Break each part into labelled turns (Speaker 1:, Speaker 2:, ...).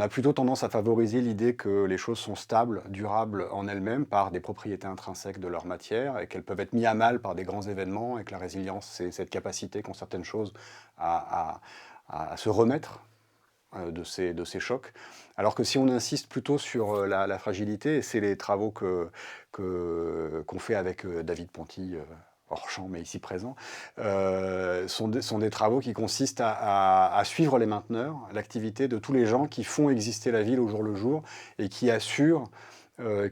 Speaker 1: On a plutôt tendance à favoriser l'idée que les choses sont stables, durables en elles-mêmes par des propriétés intrinsèques de leur matière et qu'elles peuvent être mises à mal par des grands événements et que la résilience, c'est cette capacité qu'ont certaines choses à, à se remettre de ces chocs. Alors que si on insiste plutôt sur la fragilité, et c'est les travaux qu'on fait avec David Ponty, hors champ mais ici présent, sont des travaux qui consistent à suivre les mainteneurs, l'activité de tous les gens qui font exister la ville au jour le jour et qui assurent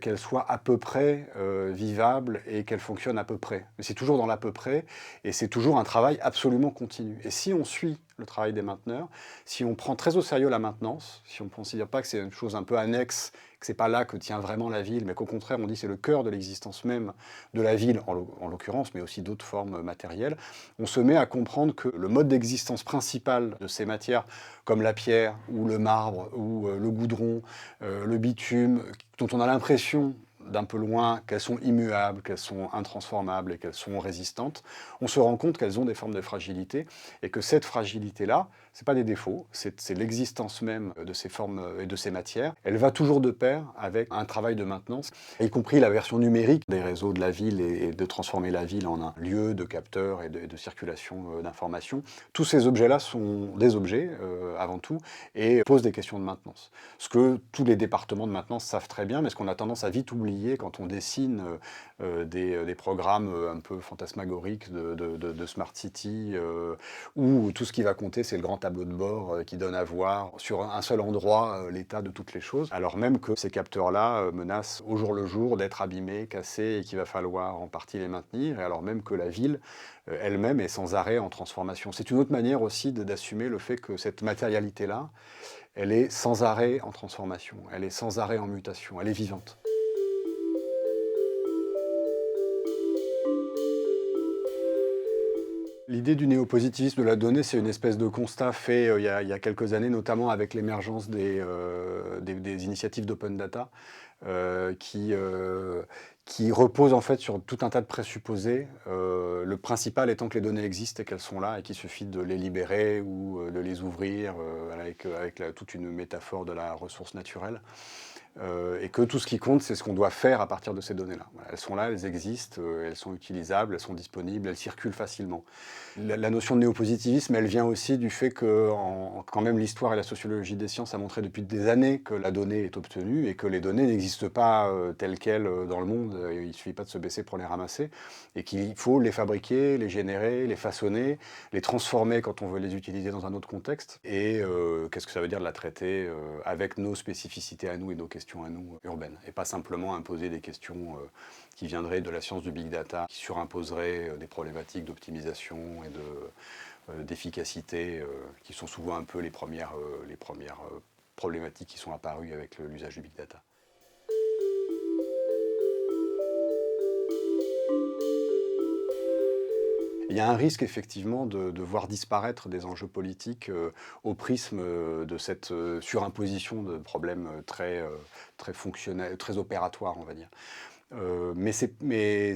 Speaker 1: qu'elle soit à peu près vivable et qu'elle fonctionne à peu près. Mais c'est toujours dans l'à peu près et c'est toujours un travail absolument continu. Et si on suit le travail des mainteneurs, si on prend très au sérieux la maintenance, si on ne considère pas que c'est une chose un peu annexe, que c'est pas là que tient vraiment la ville, mais qu'au contraire on dit c'est le cœur de l'existence même de la ville, en l'occurrence, mais aussi d'autres formes matérielles, on se met à comprendre que le mode d'existence principal de ces matières, comme la pierre ou le marbre ou le goudron, le bitume, dont on a l'impression d'un peu loin qu'elles sont immuables, qu'elles sont intransformables et qu'elles sont résistantes, on se rend compte qu'elles ont des formes de fragilité et que cette fragilité-là, ce n'est pas des défauts, c'est l'existence même de ces formes et de ces matières. Elle va toujours de pair avec un travail de maintenance, y compris la version numérique des réseaux de la ville et de transformer la ville en un lieu de capteurs et de circulation d'informations. Tous ces objets-là sont des objets avant tout et posent des questions de maintenance. Ce que tous les départements de maintenance savent très bien, mais ce qu'on a tendance à vite oublier quand on dessine des programmes un peu fantasmagoriques de Smart City, où tout ce qui va compter, c'est le grand tableau de bord qui donne à voir sur un seul endroit l'état de toutes les choses, alors même que ces capteurs-là menacent au jour le jour d'être abîmés, cassés, et qu'il va falloir en partie les maintenir, et alors même que la ville elle-même est sans arrêt en transformation. C'est une autre manière aussi d'assumer le fait que cette matérialité-là, elle est sans arrêt en transformation, elle est sans arrêt en mutation, elle est vivante. L'idée du néopositivisme de la donnée, c'est une espèce de constat fait il y a quelques années, notamment avec l'émergence des initiatives d'open data, euh, qui, euh, qui reposent en fait sur tout un tas de présupposés. Le principal étant que les données existent et qu'elles sont là et qu'il suffit de les libérer ou de les ouvrir avec toute une métaphore de la ressource naturelle. Et que tout ce qui compte, c'est ce qu'on doit faire à partir de ces données-là. Voilà, elles sont là, elles existent, elles sont utilisables, elles sont disponibles, elles circulent facilement. La notion de néopositivisme, elle vient aussi du fait que quand même l'histoire et la sociologie des sciences a montré depuis des années que la donnée est obtenue et que les données n'existent pas telles quelles dans le monde. Il ne suffit pas de se baisser pour les ramasser et qu'il faut les fabriquer, les générer, les façonner, les transformer quand on veut les utiliser dans un autre contexte. Et qu'est-ce que ça veut dire de la traiter avec nos spécificités à nous et nos questions à nous urbaines et pas simplement imposer des questions qui viendraient de la science du big data, qui surimposeraient des problématiques d'optimisation et d'efficacité, qui sont souvent un peu les premières problématiques qui sont apparues avec l'usage du big data. Il y a un risque effectivement de voir disparaître des enjeux politiques au prisme de cette surimposition de problèmes très fonctionnels, très opératoires, on va dire. Mais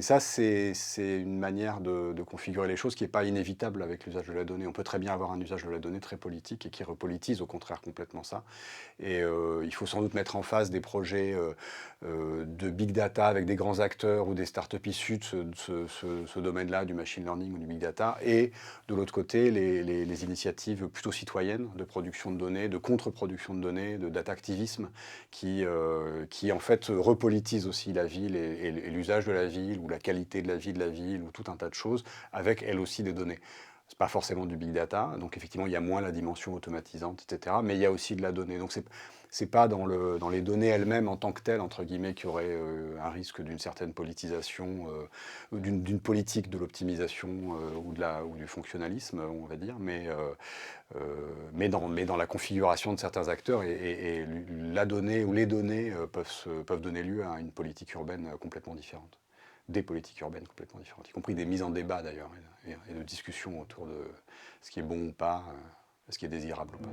Speaker 1: ça, c'est une manière de configurer les choses qui n'est pas inévitable avec l'usage de la donnée. On peut très bien avoir un usage de la donnée très politique et qui repolitise au contraire complètement ça. Et il faut sans doute mettre en face des projets de big data avec des grands acteurs ou des startups issues de ce domaine-là, du machine learning ou du big data, et de l'autre côté, les initiatives plutôt citoyennes de production de données, de contre-production de données, de data activisme, qui en fait repolitisent aussi la ville et l'usage de la ville, ou la qualité de la vie de la ville, ou tout un tas de choses, avec elles aussi des données. C'est pas forcément du big data, donc effectivement il y a moins la dimension automatisante, etc. Mais il y a aussi de la donnée. Donc c'est pas dans les données elles-mêmes en tant que telles, entre guillemets, qu'il y aurait un risque d'une certaine politisation, d'une politique de l'optimisation ou du fonctionnalisme, on va dire, mais dans la configuration de certains acteurs, et la donnée ou les données peuvent donner lieu à une politique urbaine complètement différente. Des politiques urbaines complètement différentes, y compris des mises en débat d'ailleurs, et de discussions autour de ce qui est bon ou pas, ce qui est désirable ou pas.